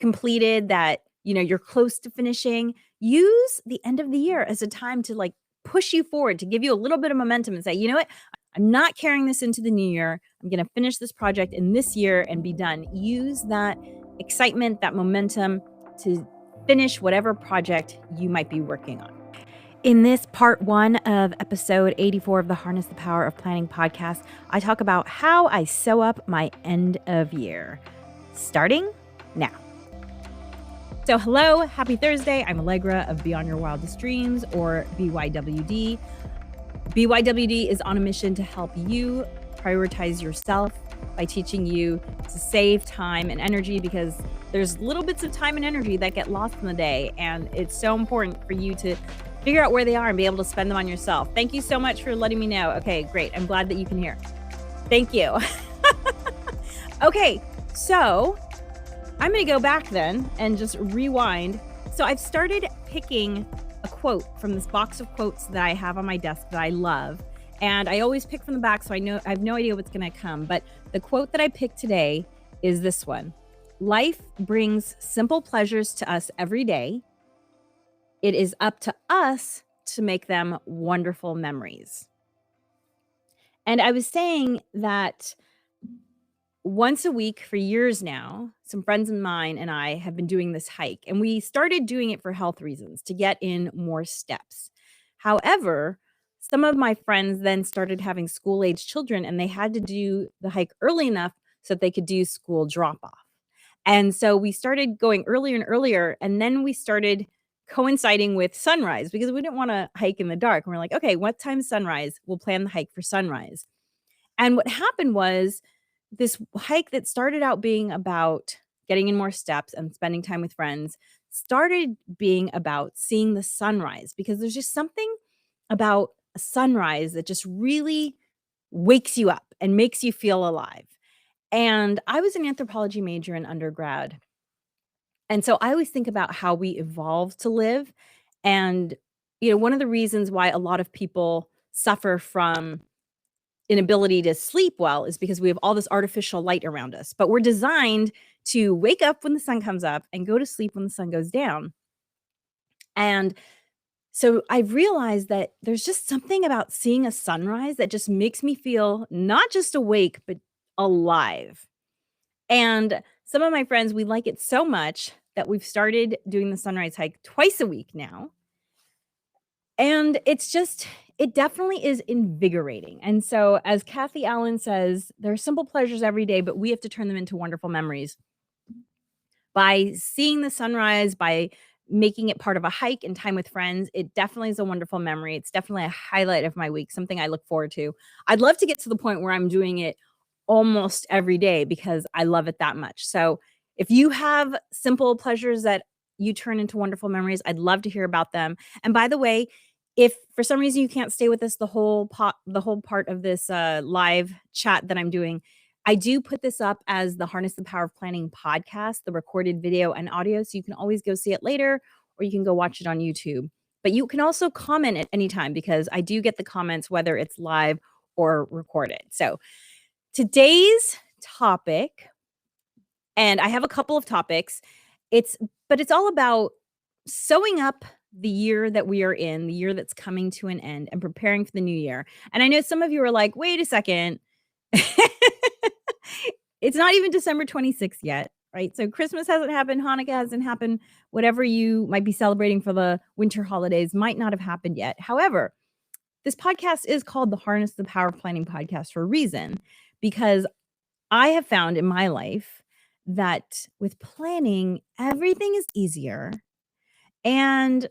completed that, you're close to finishing. Use the end of the year as a time to like push you forward, to give you a little bit of momentum and say, you know what? I'm not carrying this into the new year. I'm going to finish this project in this year and be done. Use that excitement, that momentum to finish whatever project you might be working on. In this part 1 of episode 84 of the Harness the Power of Planning podcast, I talk about how I sew up my end of year. Starting now. So hello, happy Thursday. I'm Alegre of Beyond Your Wildest Dreams, or BYWD. BYWD is on a mission to help you prioritize yourself by teaching you to save time and energy, because there's little bits of time and energy that get lost in the day, and it's so important for you to figure out where they are and be able to spend them on yourself. Thank you so much for letting me know. Okay, great. I'm glad that you can hear. Thank you. Okay, so I'm going to go back then and just rewind. So I've started picking a quote from this box of quotes that I have on my desk that I love. And I always pick from the back, so I have no idea what's going to come. But the quote that I picked today is this one. Life brings simple pleasures to us every day. It is up to us to make them wonderful memories. And I was saying that once a week for years now, some friends of mine and I have been doing this hike, and we started doing it for health reasons, to get in more steps. However, some of my friends then started having school-age children, and they had to do the hike early enough so that they could do school drop-off. And so we started going earlier and earlier, and then we started coinciding with sunrise, because we didn't want to hike in the dark. And we're like, okay, what time's sunrise? We'll plan the hike for sunrise. And what happened was, this hike that started out being about getting in more steps and spending time with friends started being about seeing the sunrise, because there's just something about a sunrise that just really wakes you up and makes you feel alive. And I was an anthropology major in undergrad. And so I always think about how we evolve to live. And, one of the reasons why a lot of people suffer from inability to sleep well is because we have all this artificial light around us. But we're designed to wake up when the sun comes up and go to sleep when the sun goes down. And so I've realized that there's just something about seeing a sunrise that just makes me feel not just awake, but alive. And some of my friends, we like it so much that we've started doing the sunrise hike twice a week now. And it definitely is invigorating. And so, as Kathy Allen says, there are simple pleasures every day, but we have to turn them into wonderful memories. By seeing the sunrise, by making it part of a hike and time with friends, it definitely is a wonderful memory. It's definitely a highlight of my week, something I look forward to. I'd love to get to the point where I'm doing it almost every day, because I love it that much. So if you have simple pleasures that you turn into wonderful memories, I'd love to hear about them. And by the way, if for some reason you can't stay with us the whole part of this live chat that I'm doing, I do put this up as the Harness the Power of Planning podcast, the recorded video and audio. So you can always go see it later, or you can go watch it on YouTube. But you can also comment at any time, because I do get the comments whether it's live or recorded. So today's topic, and I have a couple of topics, but it's all about sewing up the year that we are in, the year that's coming to an end, and preparing for the new year. And I know some of you are like, wait a second. It's not even December 26th yet, right? So Christmas hasn't happened, Hanukkah hasn't happened, whatever you might be celebrating for the winter holidays might not have happened yet. However, this podcast is called the Harness the Power of Planning podcast for a reason, because I have found in my life that with planning, everything is easier. And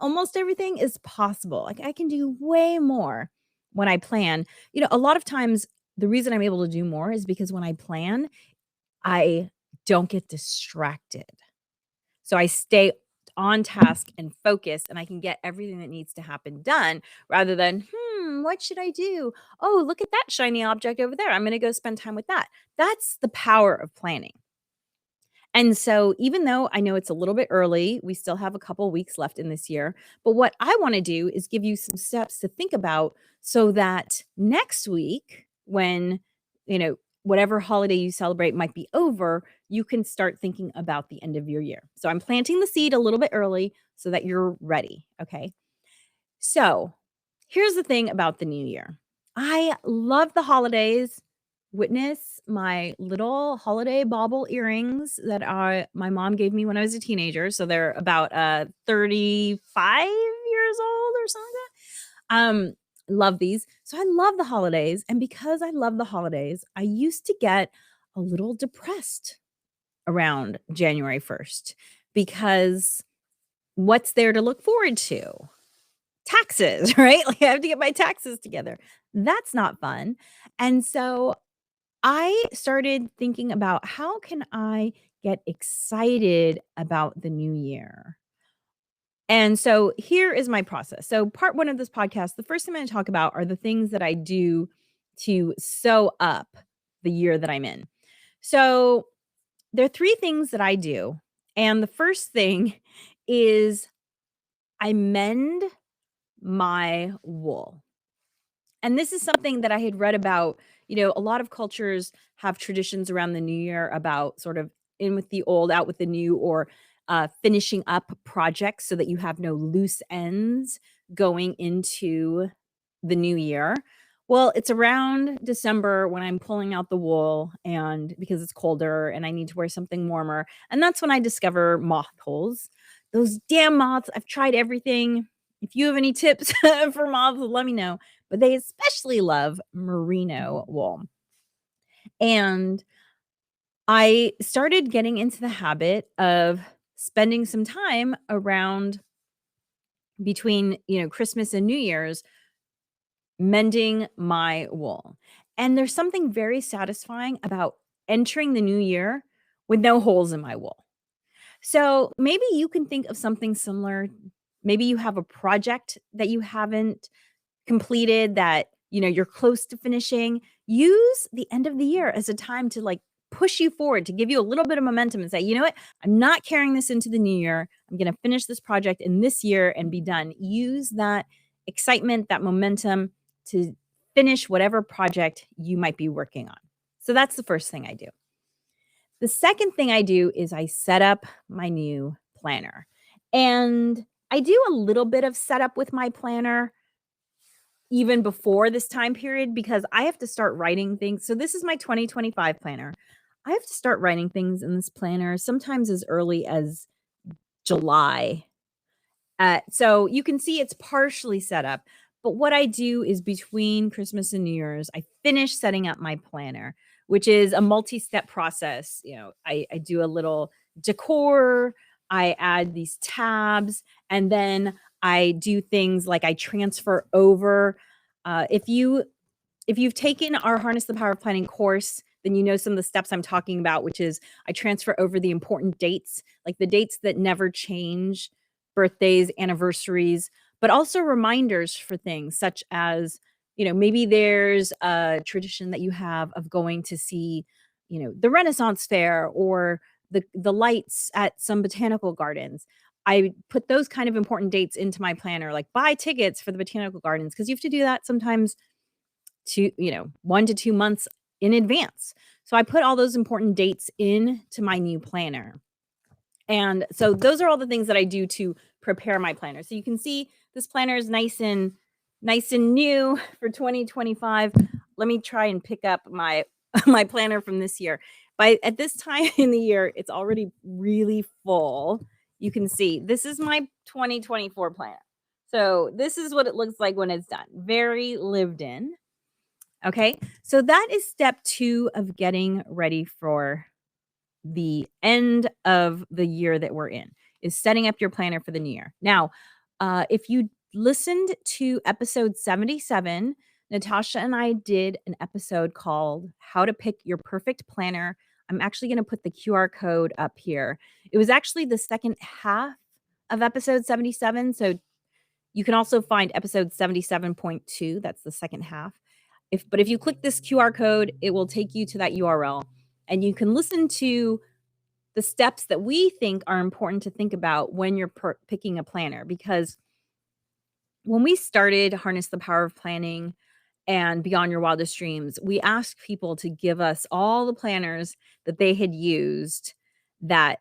almost everything is possible. Like, I can do way more when I plan. A lot of times the reason I'm able to do more is because when I plan, I don't get distracted. So I stay on task and focused, and I can get everything that needs to happen done, rather than, what should I do? Oh, look at that shiny object over there. I'm going to go spend time with that. That's the power of planning. And so even though I know it's a little bit early, we still have a couple weeks left in this year. But what I want to do is give you some steps to think about, so that next week, when, whatever holiday you celebrate might be over, you can start thinking about the end of your year. So I'm planting the seed a little bit early so that you're ready. Okay. So here's the thing about the new year. I love the holidays. Witness my little holiday bauble earrings that my mom gave me when I was a teenager. So they're about 35 years old or something like that. Love these. So I love the holidays. And because I love the holidays, I used to get a little depressed around January 1st because what's there to look forward to? Taxes, right? Like I have to get my taxes together. That's not fun. And so I started thinking about how can I get excited about the new year? And so here is my process. So part 1 of this podcast, the first thing I'm gonna talk about are the things that I do to sew up the year that I'm in. So there are 3 things that I do. And the first thing is I mend my wool. And this is something that I had read about. A lot of cultures have traditions around the new year about sort of in with the old, out with the new, or finishing up projects so that you have no loose ends going into the new year. Well, it's around December when I'm pulling out the wool, and because it's colder and I need to wear something warmer. And that's when I discover moth holes. Those damn moths, I've tried everything. If you have any tips for moths, let me know. But they especially love merino wool. And I started getting into the habit of spending some time around between, Christmas and New Year's mending my wool. And there's something very satisfying about entering the new year with no holes in my wool. So maybe you can think of something similar. Maybe you have a project that you haven't completed that, you're close to finishing. Use the end of the year as a time to like push you forward, to give you a little bit of momentum and say, you know what? I'm not carrying this into the new year. I'm going to finish this project in this year and be done. Use that excitement, that momentum to finish whatever project you might be working on. So that's the first thing I do. The second thing I do is I set up my new planner. And I do a little bit of setup with my planner even before this time period because I have to start writing things. So this is my 2025 planner. I have to start writing things in this planner sometimes as early as July. So you can see it's partially set up. But what I do is between Christmas and New Year's, I finish setting up my planner, which is a multi-step process. I do a little decor, I add these tabs, and then I do things like I transfer over. If you've taken our Harness the Power of Planning course, then you know some of the steps I'm talking about, which is I transfer over the important dates, like the dates that never change, birthdays, anniversaries, but also reminders for things such as, maybe there's a tradition that you have of going to see, the Renaissance Fair or the lights at some botanical gardens. I put those kind of important dates into my planner, like buy tickets for the botanical gardens, because you have to do that sometimes 1 to 2 months in advance. So I put all those important dates into my new planner. And so those are all the things that I do to prepare my planner. So you can see this planner is nice and new for 2025. Let me try and pick up my my planner from this year. At this time in the year, it's already really full. You can see this is my 2024 planner. So this is what it looks like when it's done. Very lived in. Okay, so that is step 2 of getting ready for the end of the year that we're in, is setting up your planner for the new year. Now, if you listened to episode 77, Natasha and I did an episode called How to Pick Your Perfect Planner. I'm actually going to put the QR code up here. It was actually the second half of episode 77. So you can also find episode 77.2. That's the second half. But if you click this QR code, it will take you to that URL and you can listen to the steps that we think are important to think about when you're picking a planner. Because when we started Harness the Power of Planning, and Beyond Your Wildest Dreams, we asked people to give us all the planners that they had used that,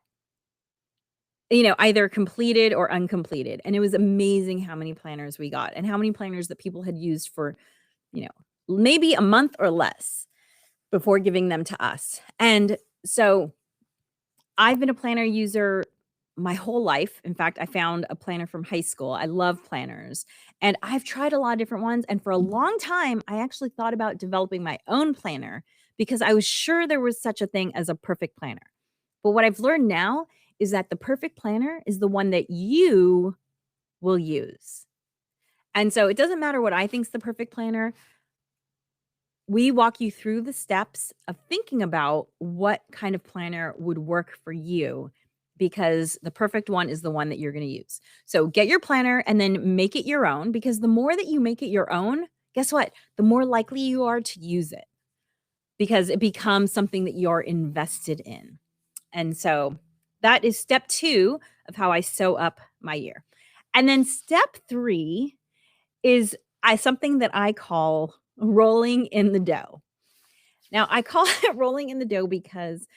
either completed or uncompleted. And it was amazing how many planners we got and how many planners that people had used for, you know, maybe a month or less before giving them to us. And so I've been a planner user my whole life. In fact, I found a planner from high school. I love planners. And I've tried a lot of different ones. And for a long time, I actually thought about developing my own planner because I was sure there was such a thing as a perfect planner. But what I've learned now is that the perfect planner is the one that you will use. And so it doesn't matter what I think's the perfect planner. We walk you through the steps of thinking about what kind of planner would work for you because the perfect one is the one that you're going to use. So get your planner and then make it your own, because the more that you make it your own, guess what? The more likely you are to use it because it becomes something that you're invested in. And so that is step 2 of how I sew up my year. And then step 3 is something that I call rolling in the dough. Now, I call it rolling in the dough because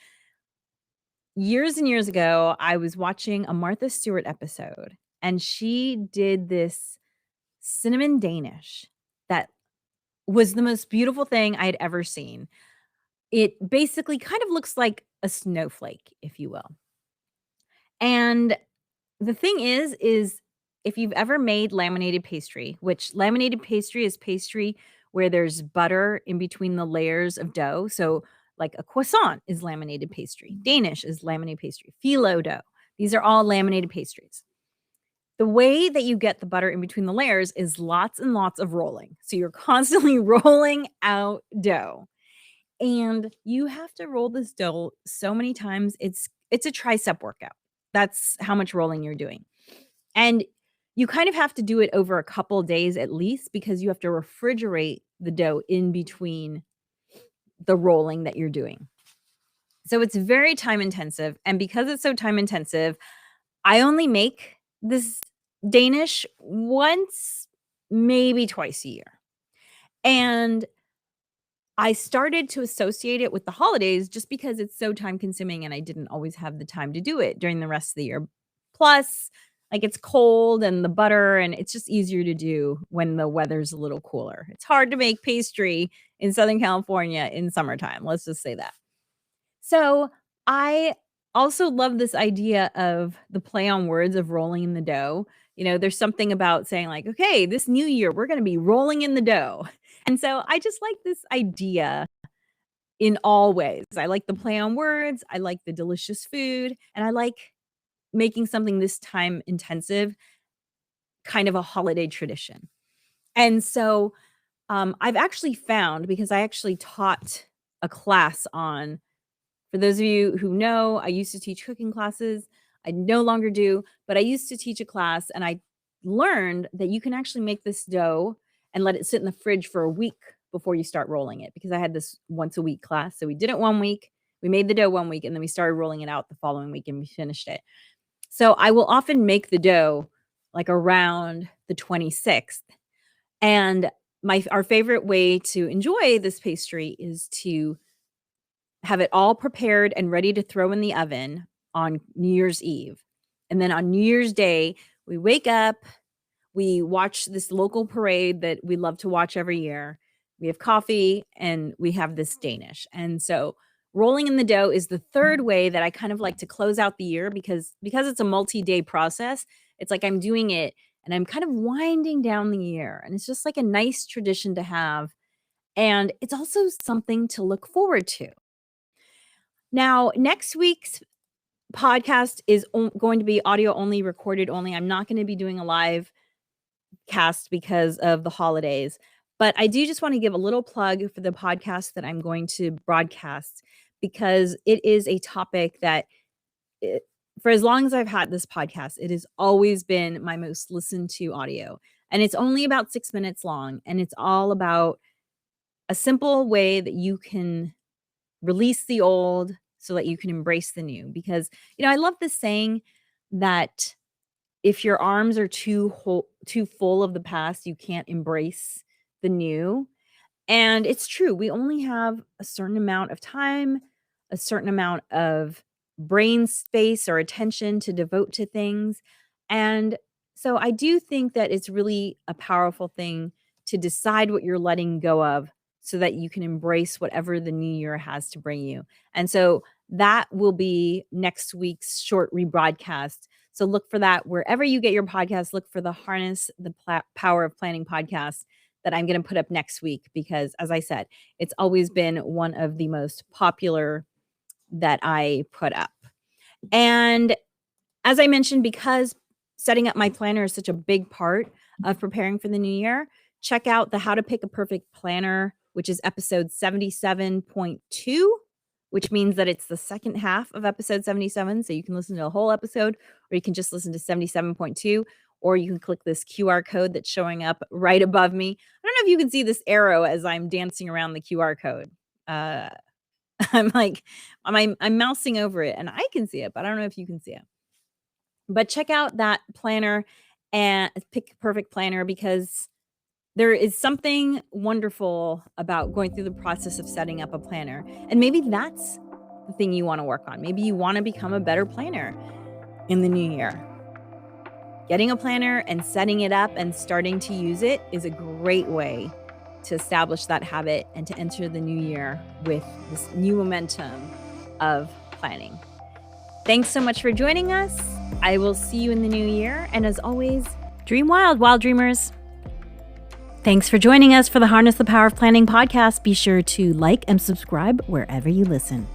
years and years ago, I was watching a Martha Stewart episode, and she did this cinnamon Danish that was the most beautiful thing I had ever seen. It basically kind of looks like a snowflake, if you will. And the thing is if you've ever made laminated pastry, which laminated pastry is pastry where there's butter in between the layers of dough. So like a croissant is laminated pastry. Danish is laminated pastry. Phyllo dough. These are all laminated pastries. The way that you get the butter in between the layers is lots and lots of rolling. So you're constantly rolling out dough. And you have to roll this dough so many times. It's a tricep workout. That's how much rolling you're doing. And you kind of have to do it over a couple days at least, because you have to refrigerate the dough in between the rolling that you're doing. So it's very time intensive. And because it's so time intensive, I only make this Danish once, maybe twice a year. And I started to associate it with the holidays just because it's so time consuming and I didn't always have the time to do it during the rest of the year. Plus, like, it's cold and the butter, and it's just easier to do when the weather's a little cooler. It's hard to make pastry in Southern California in summertime. Let's just say that. So I also love this idea of the play on words of rolling in the dough. There's something about saying, like, okay, this new year, we're going to be rolling in the dough. And so I just like this idea in all ways. I like the play on words. I like the delicious food. And I like making something this time intensive kind of a holiday tradition. And so I've actually found, because I actually taught a class on, for those of you who know, I used to teach cooking classes. I no longer do, but I used to teach a class, and I learned that you can actually make this dough and let it sit in the fridge for a week before you start rolling it, because I had this once a week class. So we did it one week, we made the dough one week, and then we started rolling it out the following week and we finished it. So I will often make the dough like around the 26th. And our favorite way to enjoy this pastry is to have it all prepared and ready to throw in the oven on New Year's Eve. And then on New Year's Day, we wake up, we watch this local parade that we love to watch every year. We have coffee and we have this Danish. And so rolling in the dough is the third way that I kind of like to close out the year, because it's a multi-day process. It's like I'm doing it and I'm kind of winding down the year. And it's just like a nice tradition to have. And it's also something to look forward to. Now, next week's podcast is going to be audio only, recorded only. I'm not going to be doing a live cast because of the holidays, but I do just want to give a little plug for the podcast that I'm going to broadcast, because it is a topic that, for as long as I've had this podcast, it has always been my most listened to audio. And it's only about 6 minutes long, and it's all about a simple way that you can release the old so that you can embrace the new. Because, I love this saying that if your arms are too full of the past, you can't embrace the new. And it's true. We only have a certain amount of time, a certain amount of brain space or attention to devote to things. And so I do think that it's really a powerful thing to decide what you're letting go of so that you can embrace whatever the new year has to bring you. And so that will be next week's short rebroadcast. So look for that wherever you get your podcast. Look for the Harness the Power of Planning podcast that I'm going to put up next week because, as I said, it's always been one of the most popular that I put up. And as I mentioned, because setting up my planner is such a big part of preparing for the new year, check out the How to Pick a Perfect Planner, which is episode 77.2, which means that it's the second half of episode 77. So you can listen to a whole episode, or you can just listen to 77.2, or you can click this QR code that's showing up right above me. I don't know if you can see this arrow as I'm dancing around the QR code. I'm mousing over it and I can see it, but I don't know if you can see it. But check out that planner and Pick a Perfect Planner because there is something wonderful about going through the process of setting up a planner. And maybe that's the thing you want to work on. Maybe you want to become a better planner in the new year. Getting a planner and setting it up and starting to use it is a great way to establish that habit and to enter the new year with this new momentum of planning. Thanks so much for joining us. I will see you in the new year. And as always, dream wild, wild dreamers. Thanks for joining us for the Harness the Power of Planning podcast. Be sure to like and subscribe wherever you listen.